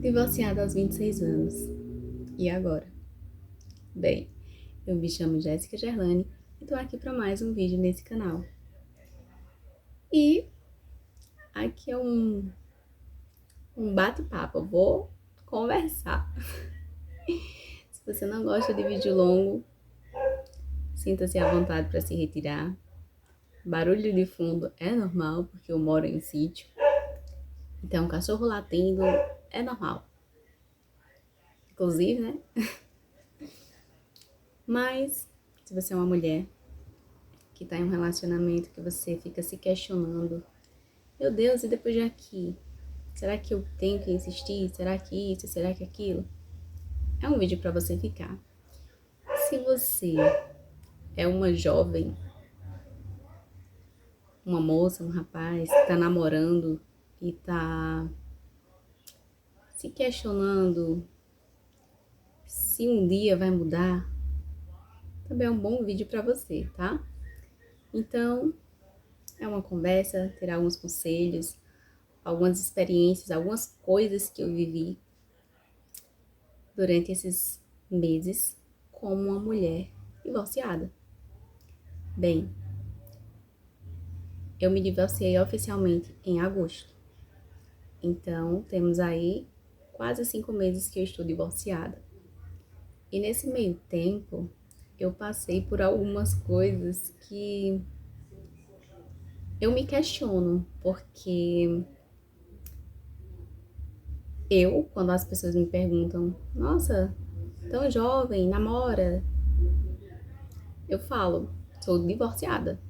Divorciada aos 26 anos. E agora? Bem, eu me chamo Jéssica Gerlane e tô aqui para mais um vídeo nesse canal. E aqui é um bate-papo, eu vou conversar. Se você não gosta de vídeo longo, sinta-se à vontade para se retirar. Barulho de fundo é normal, porque eu moro em sítio. Então, cachorro latindo é normal. Inclusive, né? Mas, se você é uma mulher que tá em um relacionamento que você fica se questionando, meu Deus, e depois de aqui? Será que eu tenho que insistir? Será que isso? Será que aquilo? É um vídeo para você ficar. Se você é uma jovem, uma moça, um rapaz que tá namorando e tá se questionando se um dia vai mudar, também é um bom vídeo para você, tá? Então, é uma conversa, terá alguns conselhos, algumas experiências, algumas coisas que eu vivi durante esses meses como uma mulher divorciada. Bem, eu me divorciei oficialmente em agosto. Então, temos aí quase 5 meses que eu estou divorciada. E nesse meio tempo, eu passei por algumas coisas que eu me questiono, porque quando as pessoas me perguntam, nossa, tão jovem, namora, eu falo, sou divorciada.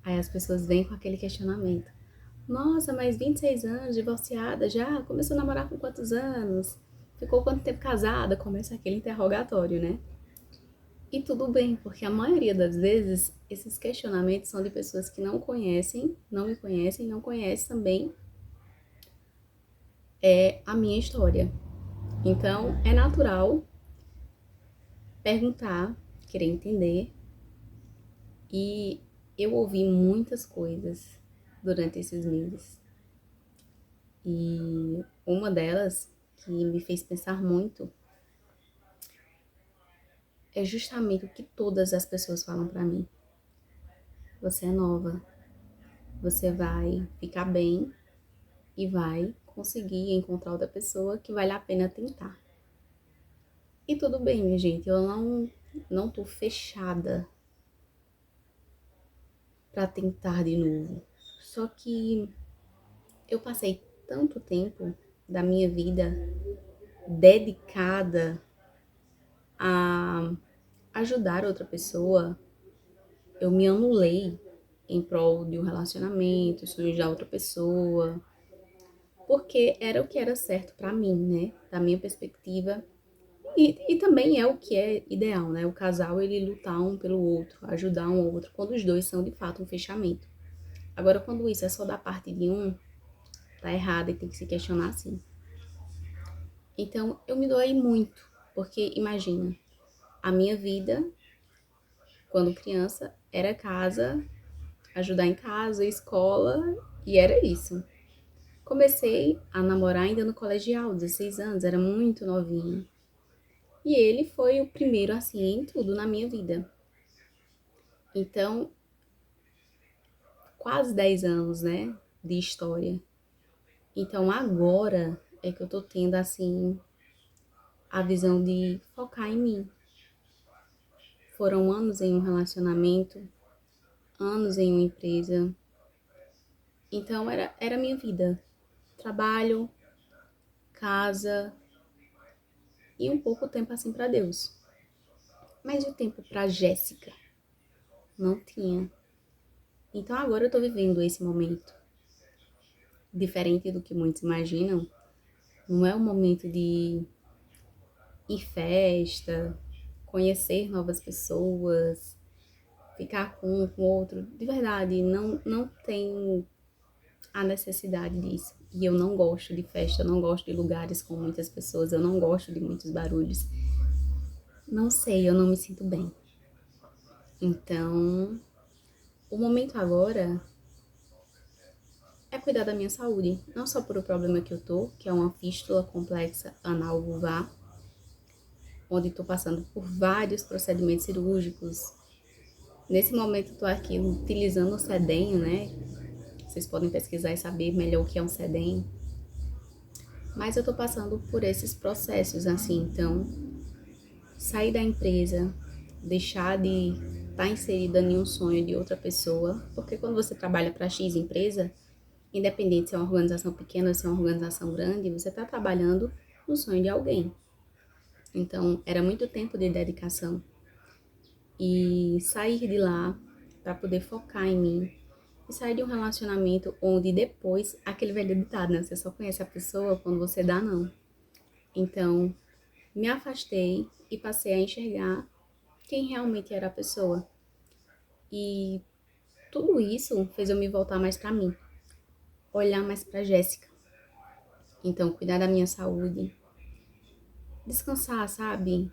Aí as pessoas vêm com aquele questionamento. Nossa, mas 26 anos, divorciada já? Começou a namorar com quantos anos? Ficou quanto tempo casada? Começa aquele interrogatório, né? E tudo bem, porque a maioria das vezes esses questionamentos são de pessoas que não conhecem, não me conhecem, não conhecem também a minha história. Então é natural perguntar, querer entender. E eu ouvi muitas coisas durante esses meses. E uma delas que me fez pensar muito é justamente o que todas as pessoas falam pra mim. Você é nova, você vai ficar bem e vai conseguir encontrar outra pessoa que vale a pena tentar. E tudo bem, minha gente, eu não tô fechada pra tentar de novo. Só que eu passei tanto tempo da minha vida dedicada a ajudar outra pessoa, eu me anulei em prol de um relacionamento, sonhos da outra pessoa, porque era o que era certo pra mim, né? Da minha perspectiva. E também é o que é ideal, né? O casal, ele lutar um pelo outro, ajudar um ao outro, quando os dois são de fato um fechamento. Agora, quando isso é só da parte de um, tá errado e tem que se questionar assim. Então, eu me doei muito, porque imagina, a minha vida, quando criança, era casa, ajudar em casa, escola, e era isso. Comecei a namorar ainda no colegial, 16 anos, era muito novinha. E ele foi o primeiro, assim, em tudo na minha vida. Então, quase 10 anos, né, de história. Então, agora é que eu tô tendo, assim, a visão de focar em mim. Foram anos em um relacionamento, anos em uma empresa. Então, era minha vida. Trabalho, casa e um pouco tempo, assim, pra Deus. Mas o tempo pra Jéssica? Não tinha. Então, agora eu tô vivendo esse momento. Diferente do que muitos imaginam, não é um momento de ir festa, conhecer novas pessoas, ficar com um com outro. De verdade, não tenho a necessidade disso. E eu não gosto de festa, eu não gosto de lugares com muitas pessoas, eu não gosto de muitos barulhos. Não sei, eu não me sinto bem. Então, o momento agora é cuidar da minha saúde. Não só por o problema que eu tô, que é uma fístula complexa anal vulvar, onde estou passando por vários procedimentos cirúrgicos. Nesse momento estou aqui utilizando o sedenho, né? Vocês podem pesquisar e saber melhor o que é um sedenho. Mas eu estou passando por esses processos, assim, então, sair da empresa, deixar de estar inserida em um sonho de outra pessoa, porque quando você trabalha para X empresa, independente se é uma organização pequena ou se é uma organização grande, você está trabalhando no sonho de alguém. Então, era muito tempo de dedicação. E sair de lá para poder focar em mim. E sair de um relacionamento onde depois, aquele velho ditado, né? Você só conhece a pessoa quando você dá não. Então, me afastei e passei a enxergar quem realmente era a pessoa. E tudo isso fez eu me voltar mais para mim. Olhar mais para Jéssica. Então, cuidar da minha saúde. Descansar, sabe?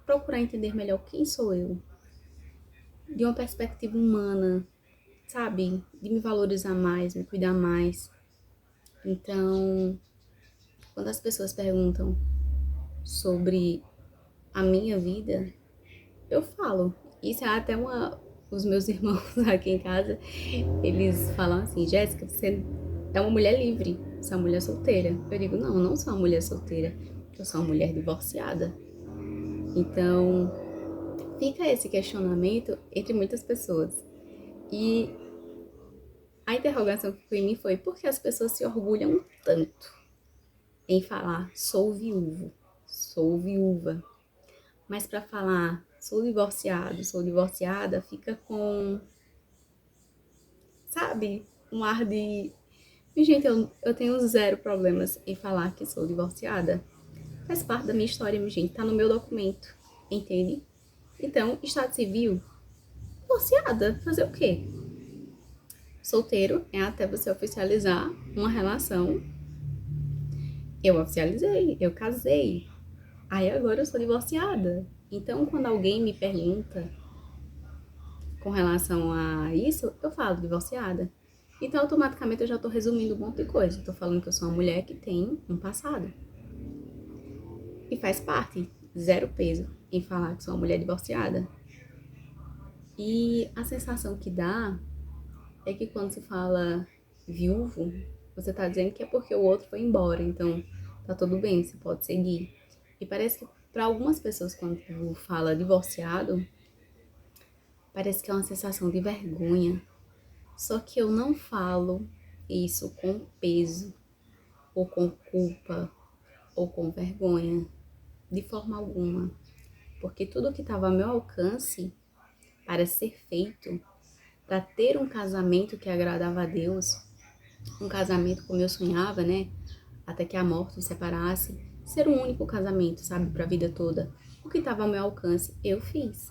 Procurar entender melhor quem sou eu. De uma perspectiva humana, sabe? De me valorizar mais, me cuidar mais. Então, quando as pessoas perguntam sobre a minha vida, eu falo. Isso é até uma. Os meus irmãos aqui em casa, eles falam assim: Jéssica, você é uma mulher livre, você é uma mulher solteira. Eu digo: não, eu não sou uma mulher solteira, eu sou uma mulher divorciada. Então, fica esse questionamento entre muitas pessoas. E a interrogação que ficou em mim foi: por que as pessoas se orgulham tanto em falar sou viúvo, sou viúva? Mas para falar sou divorciado, sou divorciada, fica com, sabe, um ar de. E, gente, eu tenho zero problemas em falar que sou divorciada. Faz parte da minha história, minha gente, tá no meu documento, entende? Então, estado civil, divorciada, fazer o quê? Solteiro é até você oficializar uma relação. Eu oficializei, eu casei. Aí agora eu sou divorciada. Então, quando alguém me pergunta com relação a isso, eu falo divorciada. Então, automaticamente eu já tô resumindo um monte de coisa. Tô falando que eu sou uma mulher que tem um passado. E faz parte, zero peso, em falar que sou uma mulher divorciada. E a sensação que dá é que quando se fala viúvo, você tá dizendo que é porque o outro foi embora. Então, tá tudo bem, você pode seguir. E parece que para algumas pessoas, quando fala divorciado, parece que é uma sensação de vergonha. Só que eu não falo isso com peso, ou com culpa, ou com vergonha, de forma alguma. Porque tudo que estava ao meu alcance para ser feito, para ter um casamento que agradava a Deus, um casamento como eu sonhava, né? Até que a morte os separasse, ser um único casamento, sabe, para a vida toda. O que estava ao meu alcance, eu fiz.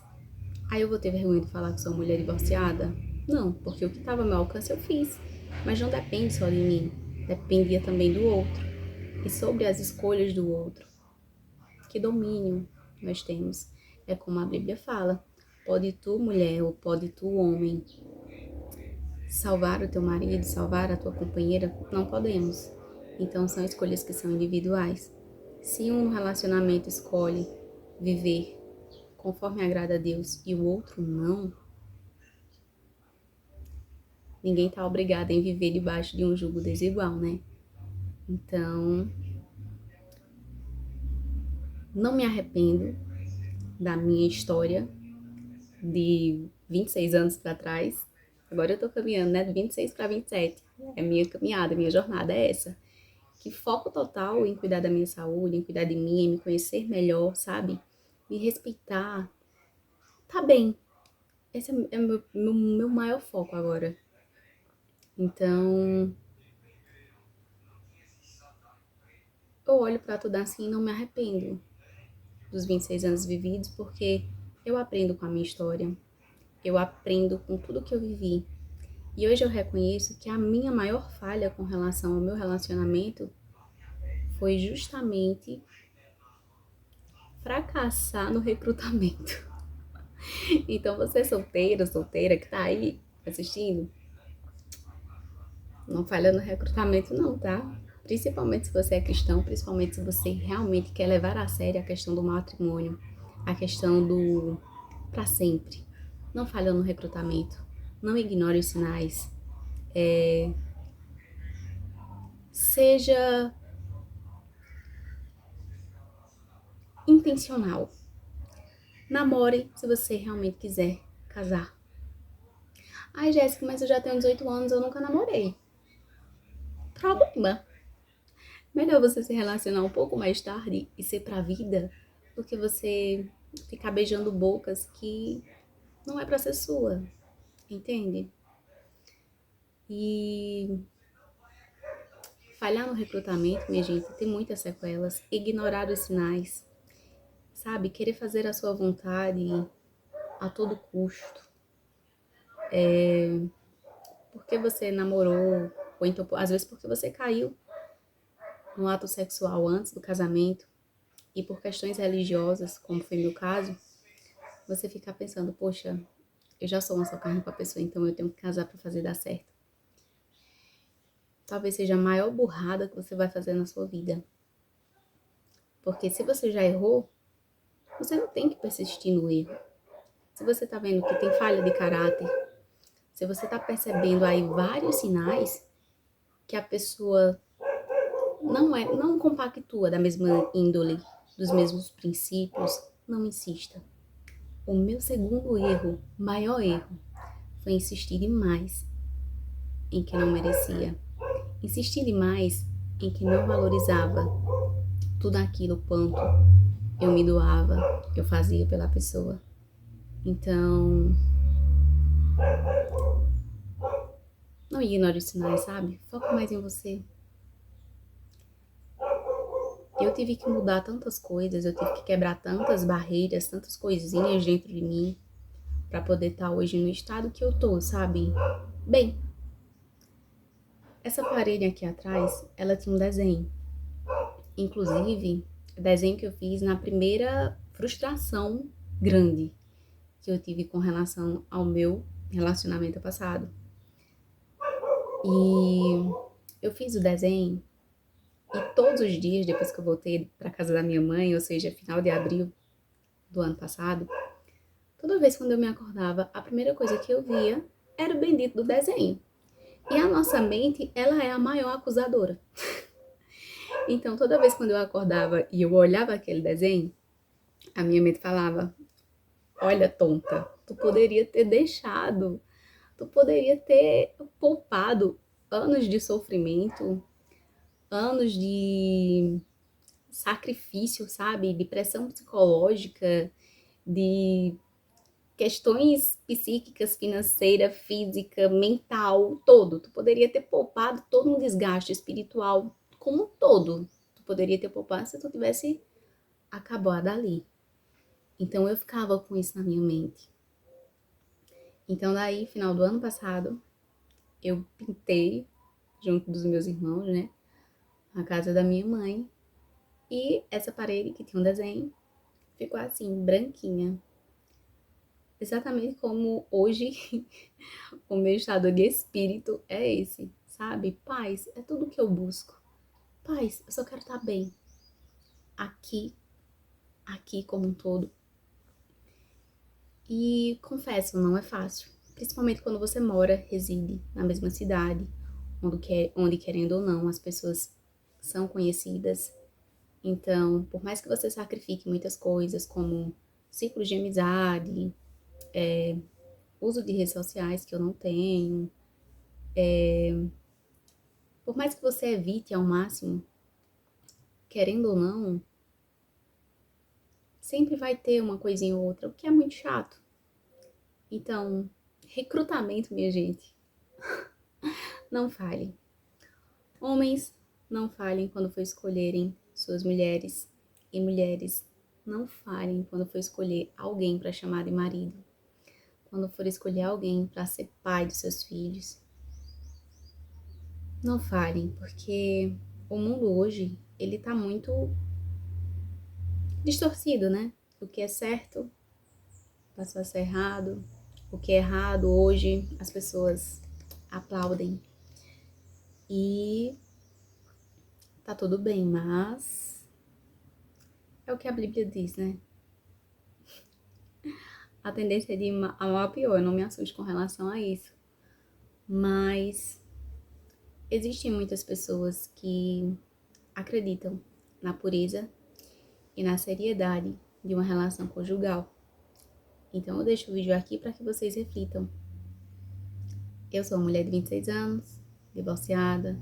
Aí eu vou ter vergonha de falar que sou mulher divorciada? Não, porque o que estava ao meu alcance eu fiz. Mas não depende só de mim, dependia também do outro. E sobre as escolhas do outro. Que domínio nós temos? É como a Bíblia fala: pode tu, mulher, ou pode tu, homem, salvar o teu marido, salvar a tua companheira? Não podemos. Então são escolhas que são individuais. Se um relacionamento escolhe viver conforme agrada a Deus e o outro não, ninguém tá obrigado em viver debaixo de um jugo desigual, né? Então, não me arrependo da minha história de 26 anos para trás. Agora eu tô caminhando, né, de 26 para 27. É minha caminhada, minha jornada é essa. Que foco total em cuidar da minha saúde, em cuidar de mim, em me conhecer melhor, sabe? Me respeitar. Tá bem. Esse é o meu maior foco agora. Então, eu olho pra tudo assim e não me arrependo dos 26 anos vividos, porque eu aprendo com a minha história. Eu aprendo com tudo que eu vivi. E hoje eu reconheço que a minha maior falha com relação ao meu relacionamento foi justamente fracassar no recrutamento. Então você solteiro, solteira que tá aí assistindo, Não falha no recrutamento não, tá? Principalmente se você é cristão, principalmente se você realmente quer levar a sério a questão do matrimônio, a questão do para sempre. Não falha no recrutamento. Não ignore os sinais. Seja intencional. Namore se você realmente quiser casar. Ai, Jéssica, mas eu já tenho 18 anos, eu nunca namorei. Problema. Melhor você se relacionar um pouco mais tarde e ser pra vida do que você ficar beijando bocas que não é pra ser sua, entende? E falhar no recrutamento, minha gente, tem muitas sequelas. Ignorar os sinais, sabe? Querer fazer a sua vontade a todo custo. Porque você namorou, ou então, às vezes, porque você caiu no ato sexual antes do casamento e por questões religiosas, como foi meu caso, você fica pensando, poxa, eu já sou uma só carne com a pessoa, então eu tenho que casar pra fazer dar certo. Talvez seja a maior burrada que você vai fazer na sua vida. Porque se você já errou, você não tem que persistir no erro. Se você tá vendo que tem falha de caráter, se você tá percebendo aí vários sinais que a pessoa não compactua da mesma índole, dos mesmos princípios, não insista. O meu segundo erro, maior erro, foi insistir demais em que não merecia. Insistir demais em que não valorizava tudo aquilo quanto eu me doava, eu fazia pela pessoa. Então, não ignore os sinais, sabe? Foca mais em você. Eu tive que mudar tantas coisas, eu tive que quebrar tantas barreiras, tantas coisinhas dentro de mim pra poder estar hoje no estado que eu tô, sabe? Bem, essa parede aqui atrás, ela tinha um desenho. Inclusive, o desenho que eu fiz na primeira frustração grande que eu tive com relação ao meu relacionamento passado. E eu fiz o desenho e todos os dias, depois que eu voltei para casa da minha mãe, ou seja, final de abril do ano passado, toda vez quando eu me acordava, a primeira coisa que eu via era o bendito do desenho. E a nossa mente, ela é a maior acusadora. Então, toda vez quando eu acordava e eu olhava aquele desenho, a minha mente falava: olha, tonta, tu poderia ter deixado, tu poderia ter poupado anos de sofrimento, anos de sacrifício, sabe? De pressão psicológica, de questões psíquicas, financeira, física, mental, todo. Tu poderia ter poupado todo um desgaste espiritual como um todo. Tu poderia ter poupado se tu tivesse acabado ali. Então eu ficava com isso na minha mente. Então daí, final do ano passado, eu pintei junto dos meus irmãos, né, a casa da minha mãe, e essa parede que tinha um desenho ficou assim, branquinha. Exatamente como hoje o meu estado de espírito é esse, sabe? Paz é tudo que eu busco. Paz, eu só quero estar bem. Aqui, aqui como um todo. E confesso, não é fácil. Principalmente quando você mora, reside na mesma cidade, onde querendo ou não, as pessoas são conhecidas. Então, por mais que você sacrifique muitas coisas, como ciclos de amizade, uso de redes sociais que eu não tenho, por mais que você evite ao máximo, querendo ou não, sempre vai ter uma coisinha ou outra, o que é muito chato. Então, recrutamento, minha gente, não falhem. Homens, não falhem quando for escolherem suas mulheres. E mulheres, não falhem quando for escolher alguém para chamar de marido. Quando for escolher alguém para ser pai dos seus filhos. Não falhem, porque o mundo hoje, ele tá muito distorcido, né? O que é certo passou a ser errado. O que é errado hoje, as pessoas aplaudem. E tá tudo bem, mas é o que a Bíblia diz, né? A tendência é de a mal a pior, eu não me assusto com relação a isso. Mas existem muitas pessoas que acreditam na pureza e na seriedade de uma relação conjugal. Então eu deixo o vídeo aqui para que vocês reflitam. Eu sou uma mulher de 26 anos, divorciada,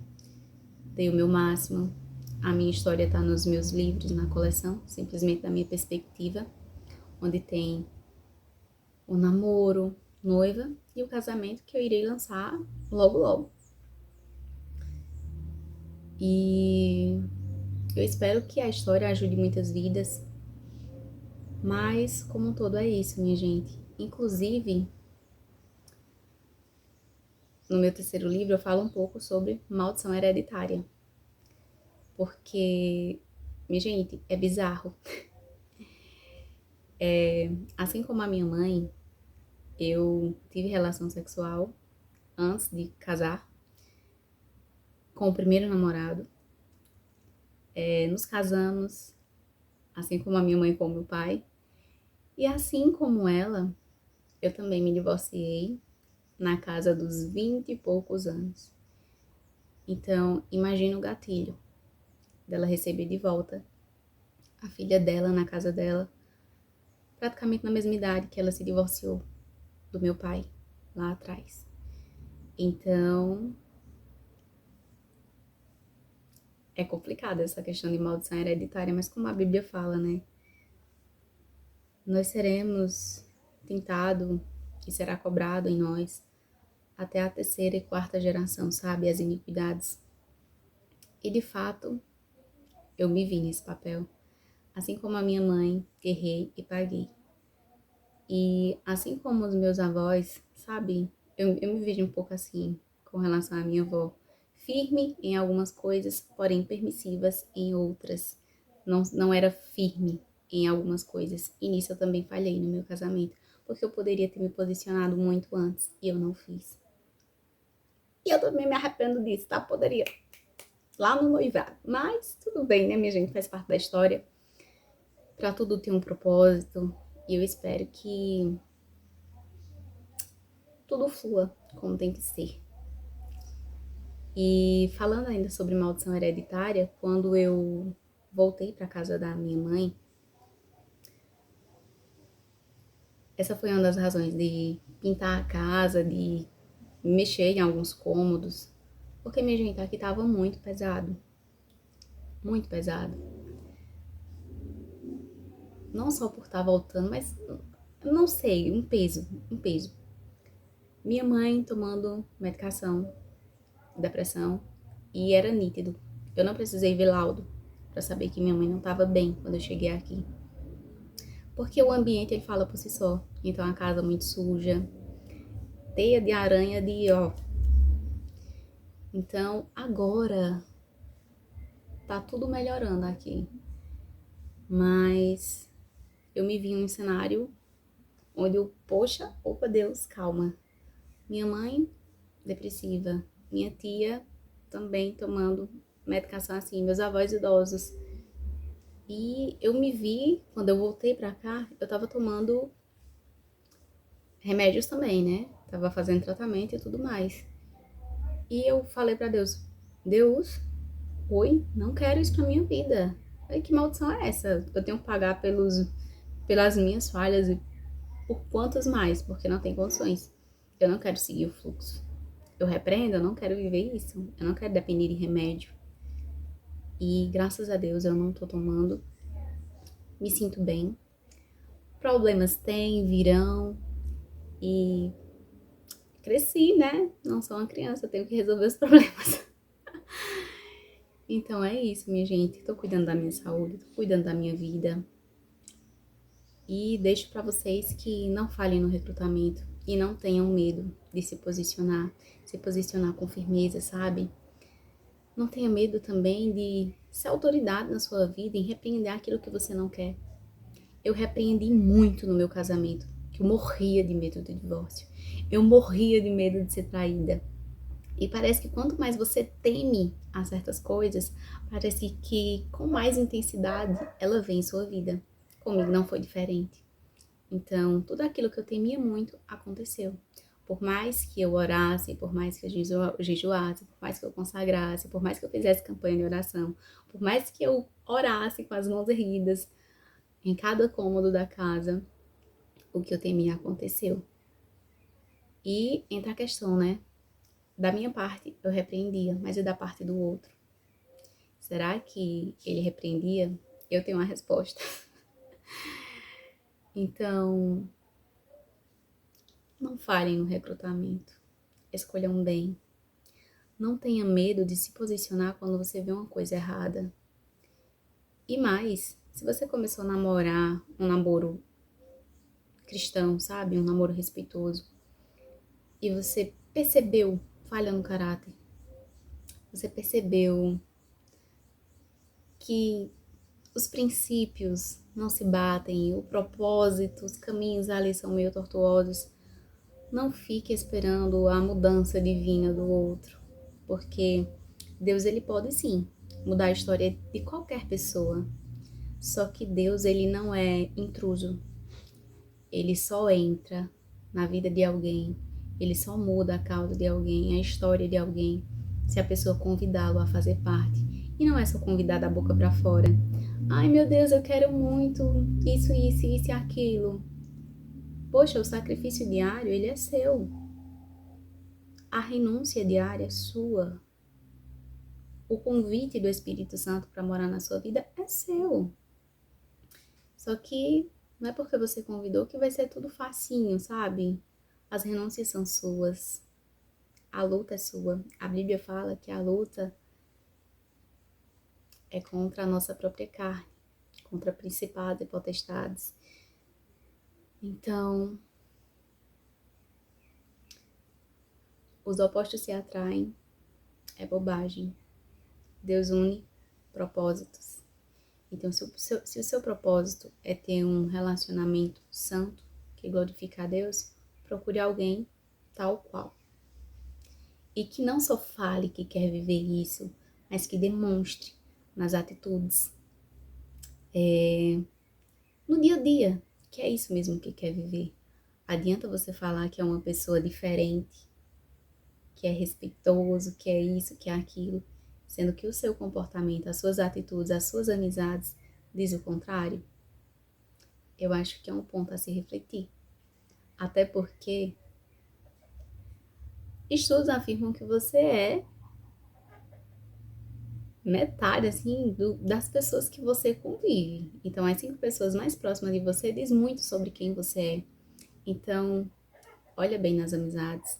dei o meu máximo. A minha história está nos meus livros, na coleção, simplesmente da minha perspectiva, onde tem o namoro, noiva e o casamento que eu irei lançar logo logo. E eu espero que a história ajude muitas vidas, mas como um todo é isso, minha gente. Inclusive, no meu terceiro livro eu falo um pouco sobre maldição hereditária, porque, minha gente, é bizarro. Assim como a minha mãe, eu tive relação sexual antes de casar com o primeiro namorado. Nos casamos, assim como a minha mãe com o meu pai. E assim como ela, eu também me divorciei na casa dos 20 e poucos anos. Então, imagina o gatilho dela receber de volta a filha dela na casa dela, praticamente na mesma idade que ela se divorciou do meu pai, lá atrás. Então, é complicada essa questão de maldição hereditária, mas como a Bíblia fala, né? Nós seremos tentados e será cobrado em nós até a terceira e quarta geração, sabe? As iniquidades. E de fato, eu me vi nesse papel. Assim como a minha mãe, errei e paguei. E assim como os meus avós, sabe? Eu me vejo um pouco assim com relação à minha avó. Firme em algumas coisas, porém permissivas em outras. Não era firme em algumas coisas. E nisso eu também falhei no meu casamento. Porque eu poderia ter me posicionado muito antes e eu não fiz. E eu também me arrependo disso, tá? Poderia. Lá no noivado. Mas tudo bem, né, minha gente? Faz parte da história. Pra tudo ter um propósito. E eu espero que tudo flua como tem que ser. E falando ainda sobre maldição hereditária, quando eu voltei para casa da minha mãe, essa foi uma das razões de pintar a casa, de mexer em alguns cômodos, porque minha gente, aqui tava muito pesado, muito pesado. Não só por estar voltando, mas não sei, um peso, um peso. Minha mãe tomando medicação, depressão, e era nítido. Eu não precisei ver laudo para saber que minha mãe não estava bem quando eu cheguei aqui. Porque o ambiente, ele fala por si só. Então, a casa muito suja, teia de aranha de, ó. Então, agora, tá tudo melhorando aqui. Mas, eu me vi em um cenário onde eu, poxa, opa Deus, calma. Minha mãe, depressiva. Minha tia, também tomando medicação assim. Meus avós idosos. E eu me vi, quando eu voltei pra cá, eu tava tomando remédios também, né? Tava fazendo tratamento e tudo mais. E eu falei pra Deus, Deus, oi, não quero isso pra minha vida. Ai, que maldição é essa? Eu tenho que pagar pelas minhas falhas e por quantos mais? Porque não tem condições. Eu não quero seguir o fluxo. Eu repreendo, eu não quero viver isso. Eu não quero depender de remédio. E graças a Deus eu não tô tomando. Me sinto bem. Problemas tem, virão. E cresci, né? Não sou uma criança, eu tenho que resolver os problemas. Então é isso, minha gente. Tô cuidando da minha saúde, tô cuidando da minha vida. E deixo pra vocês que não falhem no recrutamento e não tenham medo de se posicionar com firmeza, sabe? Não tenha medo também de ser autoridade na sua vida e repreender aquilo que você não quer. Eu repreendi muito no meu casamento, que eu morria de medo do divórcio. Eu morria de medo de ser traída. E parece que quanto mais você teme a certas coisas, parece que com mais intensidade ela vem em sua vida. Comigo não foi diferente. Então, tudo aquilo que eu temia muito aconteceu. Por mais que eu orasse, por mais que eu jejuasse, por mais que eu consagrasse, por mais que eu fizesse campanha de oração, por mais que eu orasse com as mãos erguidas em cada cômodo da casa, o que eu temia aconteceu. E entra a questão, né? Da minha parte, eu repreendia, mas e da parte do outro? Será que ele repreendia? Eu tenho uma resposta. Então, não falhem no recrutamento. Escolham bem. Não tenha medo de se posicionar quando você vê uma coisa errada. E mais, se você começou a namorar um namoro cristão, sabe? Um namoro respeitoso, e você percebeu falha no caráter, você percebeu que os princípios não se batem, o propósito, os caminhos ali são meio tortuosos, não fique esperando a mudança divina do outro, porque Deus ele pode sim mudar a história de qualquer pessoa. Só que Deus ele não é intruso. Ele só entra na vida de alguém, ele só muda a causa de alguém, a história de alguém, se a pessoa convidá-lo a fazer parte. E não é só convidar da boca para fora. Ai meu Deus, eu quero muito isso e aquilo. Poxa, o sacrifício diário, ele é seu. A renúncia diária é sua. O convite do Espírito Santo para morar na sua vida é seu. Só que não é porque você convidou que vai ser tudo facinho, sabe? As renúncias são suas. A luta é sua. A Bíblia fala que a luta é contra a nossa própria carne, contra principados e potestades. Então, os opostos se atraem, é bobagem. Deus une propósitos. Então, se o seu propósito é ter um relacionamento santo, que glorifica a Deus, procure alguém tal qual. E que não só fale que quer viver isso, mas que demonstre nas atitudes, no dia a dia, que é isso mesmo que quer viver. Adianta você falar que é uma pessoa diferente, que é respeitoso, que é isso, que é aquilo, sendo que o seu comportamento, as suas atitudes, as suas amizades diz o contrário. Eu acho que é um ponto a se refletir. Até porque estudos afirmam que você é metade, assim, das pessoas que você convive. Então, as 5 pessoas mais próximas de você diz muito sobre quem você é. Então, olha bem nas amizades.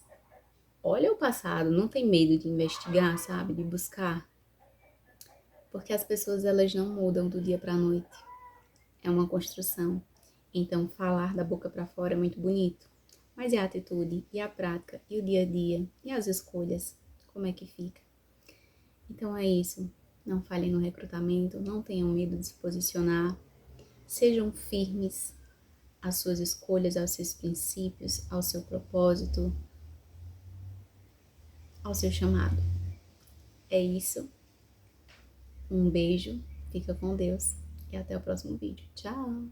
Olha o passado, não tem medo de investigar, sabe? De buscar. Porque as pessoas, elas não mudam do dia para a noite. É uma construção. Então, falar da boca para fora é muito bonito. Mas e a atitude, e a prática, e o dia a dia, e as escolhas? Como é que fica? Então é isso. Não falhem no recrutamento, não tenham medo de se posicionar. Sejam firmes às suas escolhas, aos seus princípios, ao seu propósito, ao seu chamado. É isso. Um beijo, fica com Deus e até o próximo vídeo. Tchau!